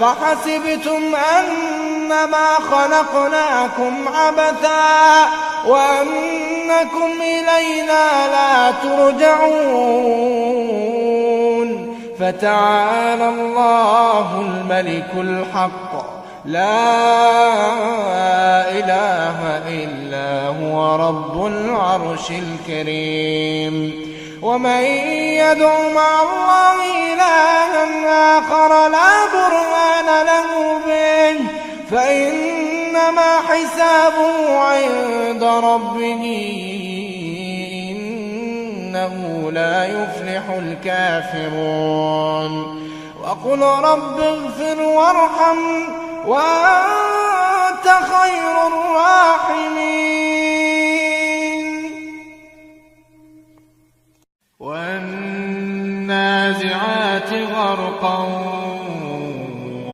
أفحسبتم أنما خلقناكم عبثا وأنكم إلينا لا ترجعون فتعالى الله الملك الحق لا إله إلا هو رب العرش الكريم ومن يدع مع الله إلها آخر لا برهان له به فإنما حسابه عند ربه إنه لا يفلح الكافرون وقل رب اغفر وارحم وأنت خير الراحمين والنازعات غرقا